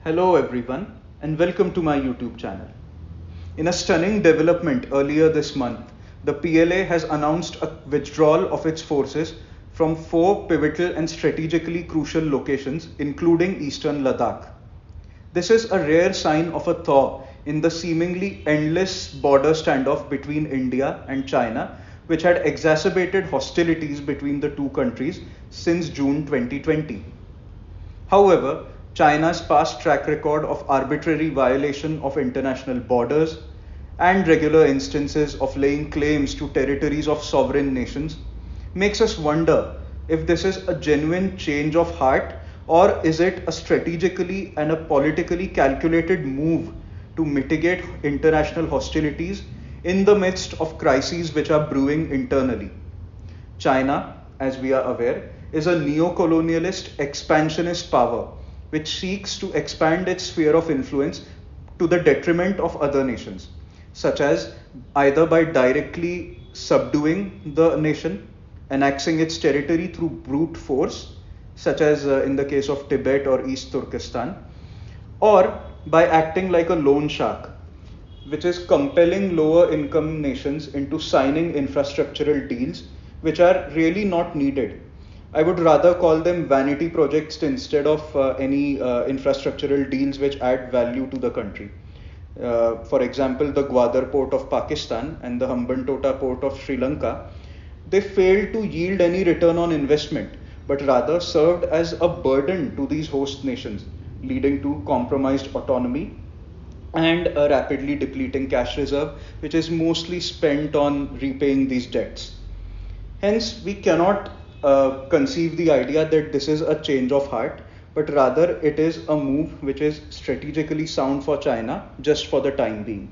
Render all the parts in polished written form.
Hello everyone and welcome to my YouTube channel. In a stunning development earlier this month, the PLA has announced a withdrawal of its forces from four pivotal and strategically crucial locations including eastern Ladakh. This is a rare sign of a thaw in the seemingly endless border standoff between India and China, which had exacerbated hostilities between the two countries since June 2020. However, China's past track record of arbitrary violation of international borders and regular instances of laying claims to territories of sovereign nations makes us wonder if this is a genuine change of heart or is it a strategically and a politically calculated move to mitigate international hostilities in the midst of crises which are brewing internally. China, as we are aware, is a neo-colonialist expansionist power which seeks to expand its sphere of influence to the detriment of other nations, such as either by directly subduing the nation, annexing its territory through brute force, such as in the case of Tibet or East Turkestan, or by acting like a loan shark, which is compelling lower income nations into signing infrastructural deals which are really not needed. I would rather call them vanity projects instead of any infrastructural deals which add value to the country. For example, the Gwadar port of Pakistan and the Hambantota port of Sri Lanka, they failed to yield any return on investment, but rather served as a burden to these host nations, leading to compromised autonomy and a rapidly depleting cash reserve, which is mostly spent on repaying these debts. Hence, we cannot conceive the idea that this is a change of heart, but rather it is a move which is strategically sound for China just for the time being.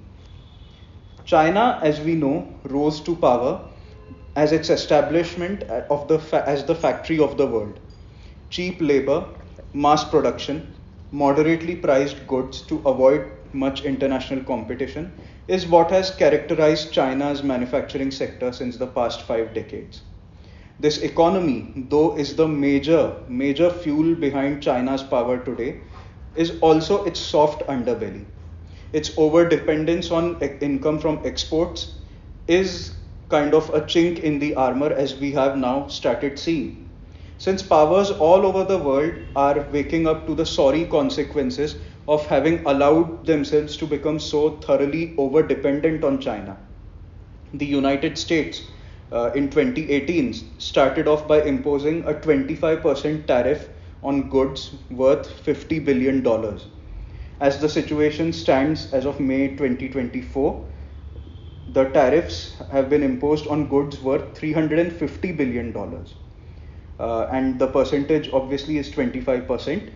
China, as we know, rose to power as its establishment as the factory of the world. Cheap labor, mass production, moderately priced goods to avoid much international competition is what has characterized China's manufacturing sector since the past 5 decades. This economy, though is the major fuel behind China's power today, is also its soft underbelly. Its over dependence on income from exports is kind of a chink in the armor as we have now started seeing. Since powers all over the world are waking up to the sorry consequences of having allowed themselves to become so thoroughly over dependent on China. The United States in 2018 started off by imposing a 25% tariff on goods worth $50 billion. As the situation stands as of May 2024, the tariffs have been imposed on goods worth $350 billion. And the percentage obviously is 25%.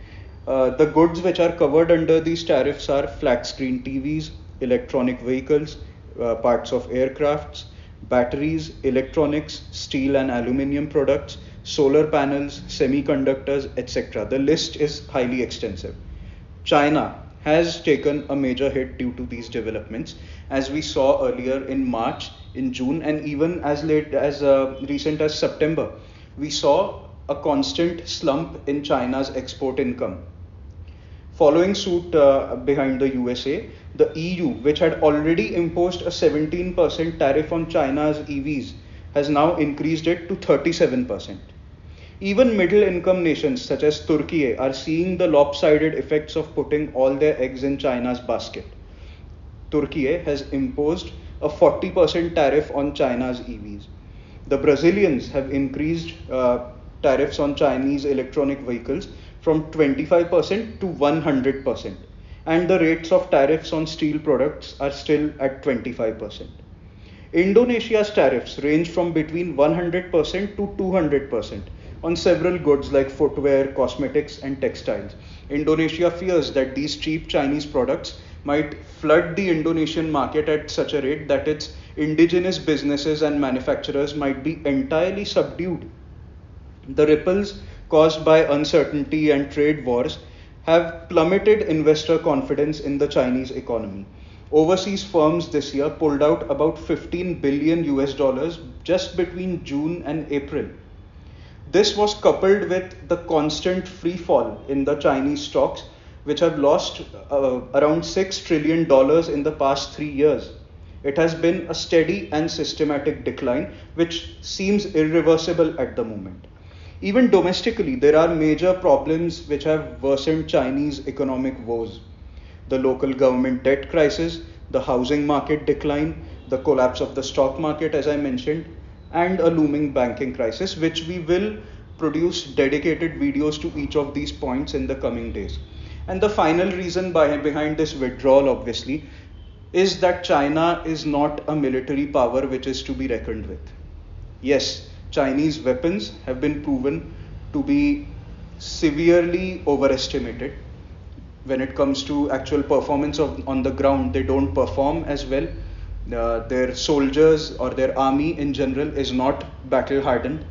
The goods which are covered under these tariffs are flat screen TVs, electronic vehicles, parts of aircrafts, batteries, electronics, steel and aluminium products, solar panels, semiconductors, etc. The list is highly extensive. China has taken a major hit due to these developments, as we saw earlier in March, in June, and even as late as recent as September. We saw a constant slump in China's export income. Following suit behind the USA, the EU, which had already imposed a 17% tariff on China's EVs, has now increased it to 37%. Even middle income nations such as Turkey are seeing the lopsided effects of putting all their eggs in China's basket. Turkey has imposed a 40% tariff on China's EVs. The Brazilians have increased tariffs on Chinese electronic vehicles from 25% to 100%, and the rates of tariffs on steel products are still at 25%. Indonesia's tariffs range from between 100% to 200% on several goods like footwear, cosmetics, and textiles. Indonesia fears that these cheap Chinese products might flood the Indonesian market at such a rate that its indigenous businesses and manufacturers might be entirely subdued. The ripples caused by uncertainty and trade wars have plummeted investor confidence in the Chinese economy. Overseas firms this year pulled out about 15 billion US dollars just between June and April. This was coupled with the constant free fall in the Chinese stocks which have lost around $6 trillion in the past 3 years. It has been a steady and systematic decline, which seems irreversible at the moment. Even domestically, there are major problems which have worsened Chinese economic woes: the local government debt crisis, the housing market decline, the collapse of the stock market, as I mentioned, and a looming banking crisis, which we will produce dedicated videos to each of these points in the coming days. And the final reason behind this withdrawal, obviously, is that China is not a military power which is to be reckoned with. Yes, Chinese weapons have been proven to be severely overestimated. When it comes to actual performance on the ground, they don't perform as well. Their soldiers or their army in general is not battle hardened.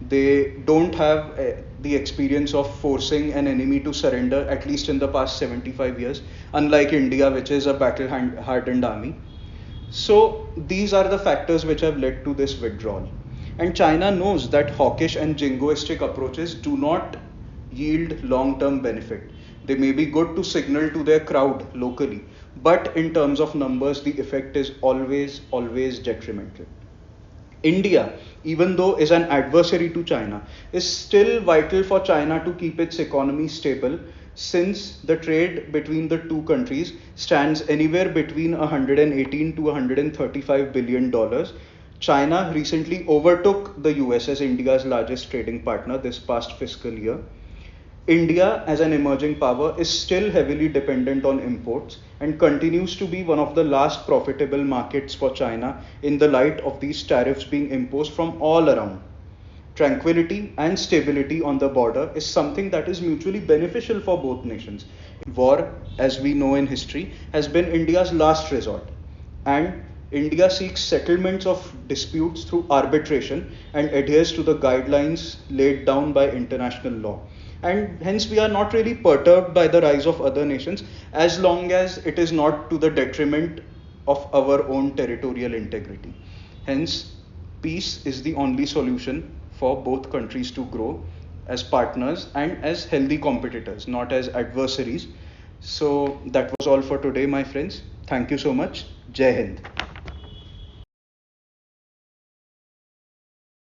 They don't have the experience of forcing an enemy to surrender, at least in the past 75 years, unlike India, which is a battle hardened army. So these are the factors which have led to this withdrawal. And China knows that hawkish and jingoistic approaches do not yield long-term benefit. They may be good to signal to their crowd locally, but in terms of numbers, the effect is always detrimental. India, even though is an adversary to China, is still vital for China to keep its economy stable, since the trade between the two countries stands anywhere between 118 to 135 billion dollars. China recently overtook the US as India's largest trading partner this past fiscal year. India, as an emerging power, is still heavily dependent on imports and continues to be one of the last profitable markets for China in the light of these tariffs being imposed from all around. Tranquility and stability on the border is something that is mutually beneficial for both nations. War, as we know in history, has been India's last resort, and India seeks settlements of disputes through arbitration and adheres to the guidelines laid down by international law. And hence, we are not really perturbed by the rise of other nations as long as it is not to the detriment of our own territorial integrity. Hence, peace is the only solution for both countries to grow as partners and as healthy competitors, not as adversaries. So, that was all for today, my friends. Thank you so much. Jai Hind.